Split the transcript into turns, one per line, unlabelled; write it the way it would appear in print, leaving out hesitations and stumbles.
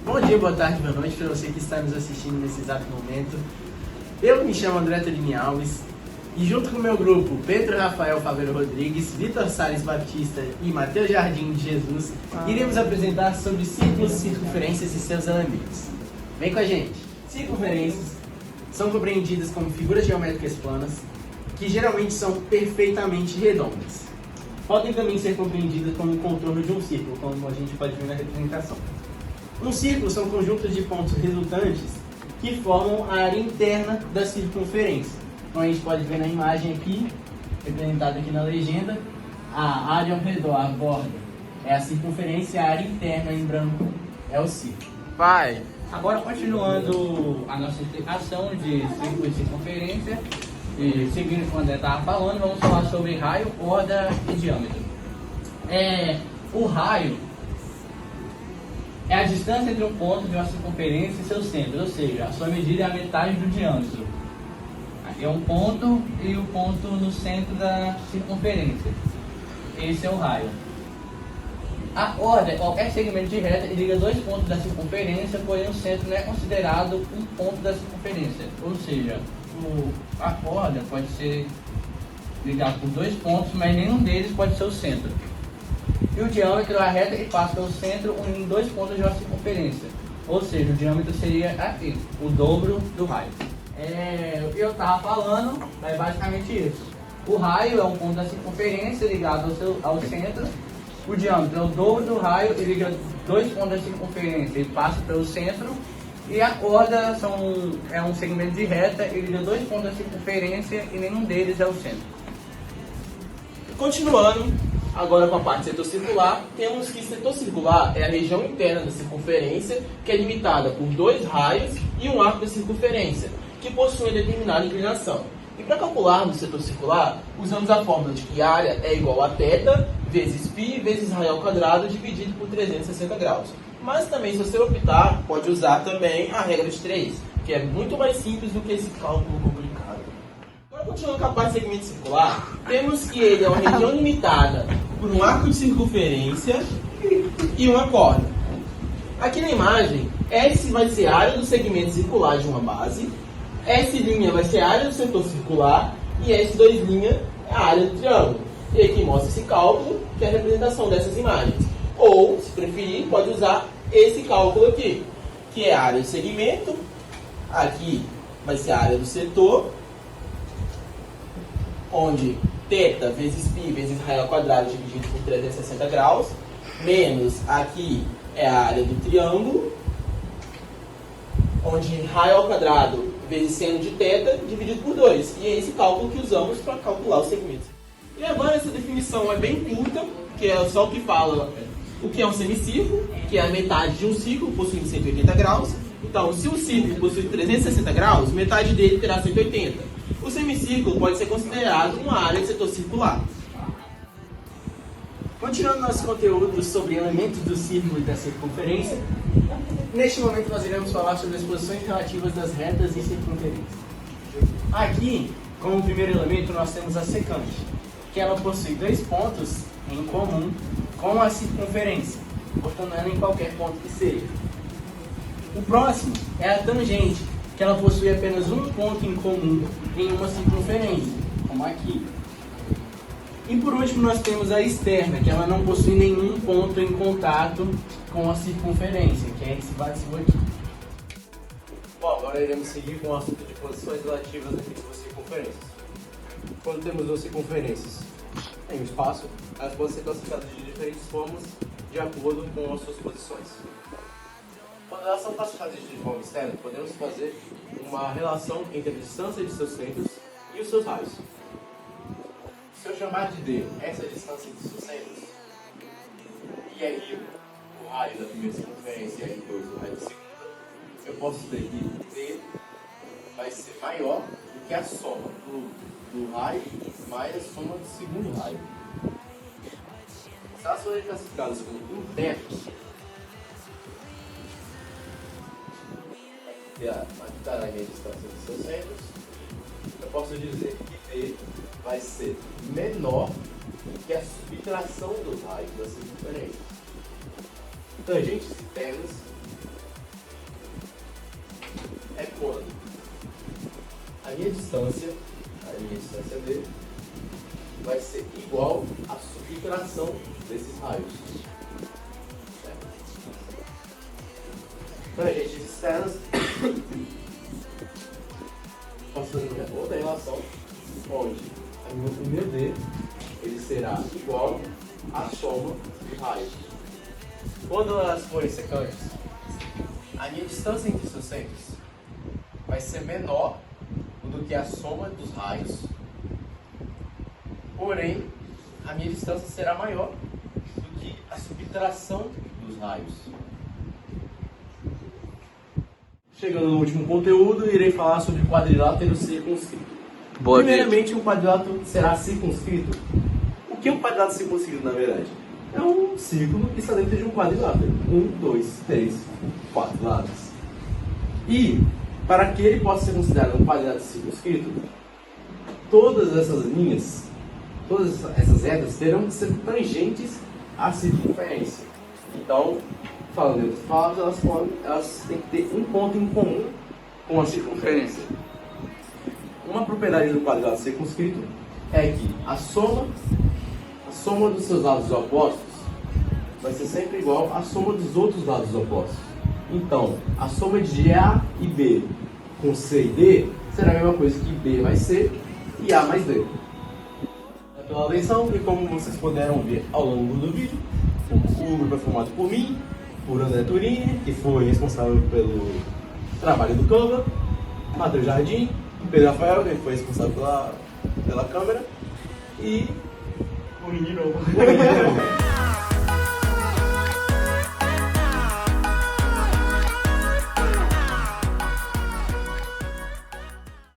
Bom dia, boa tarde, boa noite para você que está nos assistindo nesse exato momento. Eu me chamo André Tolini Alves e junto com o meu grupo Pedro Rafael Faveiro Rodrigues, Vitor Salles Batista e Matheus Jardim de Jesus, iremos apresentar sobre círculos, circunferências e seus elementos. Vem com a gente! Circunferências são compreendidas como figuras geométricas planas que geralmente são perfeitamente redondas. Podem também ser compreendidas como o contorno de um círculo, como a gente pode ver na representação. Um círculo são conjuntos de pontos resultantes que formam a área interna da circunferência. Então a gente pode ver na imagem aqui, representada aqui na legenda, a área ao redor, a borda, é a circunferência, a área interna em branco é o círculo.
Vai! Agora, continuando a nossa explicação de círculo e circunferência, e seguindo o que o André estava falando, vamos falar sobre raio, borda e diâmetro. O raio é a distância entre um ponto de uma circunferência e seu centro, ou seja, a sua medida é a metade do diâmetro. Aqui é um ponto e o ponto no centro da circunferência. Esse é o raio. A borda é qualquer segmento de reta que liga dois pontos da circunferência, porém o centro não é considerado um ponto da circunferência. Ou seja, a borda pode ser ligada por dois pontos, mas nenhum deles pode ser o centro. E o diâmetro é a reta que passa pelo centro unindo dois pontos de uma circunferência. Ou seja, o diâmetro seria aqui, o dobro do raio. O que eu estava falando é basicamente isso. O raio é um ponto da circunferência ligado ao centro. O diâmetro é o dobro do raio e liga dois pontos da circunferência e passa pelo centro. E a corda é um segmento de reta e liga dois pontos da circunferência e nenhum deles é o centro.
Continuando, agora com a parte setor circular, temos que setor circular é a região interna da circunferência que é limitada por dois raios e um arco de circunferência, que possuem determinada inclinação. E para calcularmos o setor circular, usamos a fórmula de que a área é igual a θ vezes π vezes raio ao quadrado dividido por 360 graus. Mas também, se você optar, pode usar também a regra de 3, que é muito mais simples do que esse cálculo complicado. Agora, continuando com a parte de segmento circular, temos que ele é uma região limitada por um arco de circunferência e uma corda. Aqui na imagem, S vai ser a área do segmento circular de uma base, S' vai ser a área do setor circular e S2' é a área do triângulo. E aqui mostra esse cálculo, que é a representação dessas imagens. Ou, se preferir, pode usar esse cálculo aqui, que é a área do segmento, aqui vai ser a área do setor, onde θ vezes π vezes raio ao quadrado dividido por 360 graus, menos aqui é a área do triângulo, onde raio ao quadrado vezes seno de θ dividido por 2. E é esse cálculo que usamos para calcular os segmentos. E agora essa definição é bem curta, que é só o que fala o que é um semicírculo, que é a metade de um círculo possuindo 180 graus. Então, se o círculo possui 360 graus, metade dele terá 180. O semicírculo pode ser considerado uma área de setor circular.
Continuando nosso conteúdo sobre elementos do círculo e da circunferência, neste momento nós iremos falar sobre as posições relativas das retas e circunferência. Aqui, como primeiro elemento, nós temos a secante, que ela possui dois pontos em comum com a circunferência, portanto ela em qualquer ponto que seja. O próximo é a tangente, que ela possui apenas um ponto em comum em uma circunferência, como aqui. E por último nós temos a externa, que ela não possui nenhum ponto em contato com a circunferência, que é esse vazio aqui.
Bom, agora iremos seguir com o assunto de posições relativas aqui de duas circunferências. Quando temos duas circunferências em um espaço, elas podem ser classificadas de diferentes formas de acordo com as suas posições. Quando elas são classificadas de forma externa, podemos fazer uma relação entre a distância de seus centros e os seus raios. Se eu chamar de D essa distância entre seus centros, e aí o raio da primeira circunferência e aí depois o raio da segunda, eu posso dizer que D vai ser maior do que a soma do raio mais a soma do segundo raio. Se elas forem classificadas como internos,
está na minha distância dos seus centros, eu posso dizer que B vai ser menor que a subtração dos raios da circunferência. Tangentes internas é quando a minha distância D vai ser igual à subtração desses raios. Certo? Tangentes externas posso fazer outra relação onde o meu D ele será igual à soma dos raios. Quando elas forem secantes, a minha distância entre seus centros vai ser menor do que a soma dos raios, porém a minha distância será maior do que a subtração dos raios. Chegando no último conteúdo, irei falar sobre quadrilátero circunscrito. Primeiramente, um quadrilátero será circunscrito. O que é um quadrilátero circunscrito, na verdade? É um círculo que está dentro de um quadrilátero. 1, 2, 3, 4 lados. E, para que ele possa ser considerado um quadrilátero circunscrito, todas essas linhas, todas essas retas terão que ser tangentes à circunferência. Então, falando em outras palavras, elas têm que ter um ponto em comum com a circunferência. Uma propriedade do quadrilátero circunscrito é que a soma dos seus lados opostos vai ser sempre igual à soma dos outros lados opostos. Então, a soma de A e B com C e D será a mesma coisa que B mais C e A mais D. Pela atenção, e como vocês puderam ver ao longo do vídeo, o grupo é formado por mim, por André Turini, que foi responsável pelo trabalho do Canva, Matheus Jardim, Pedro Rafael, que foi responsável pela câmera, e o menino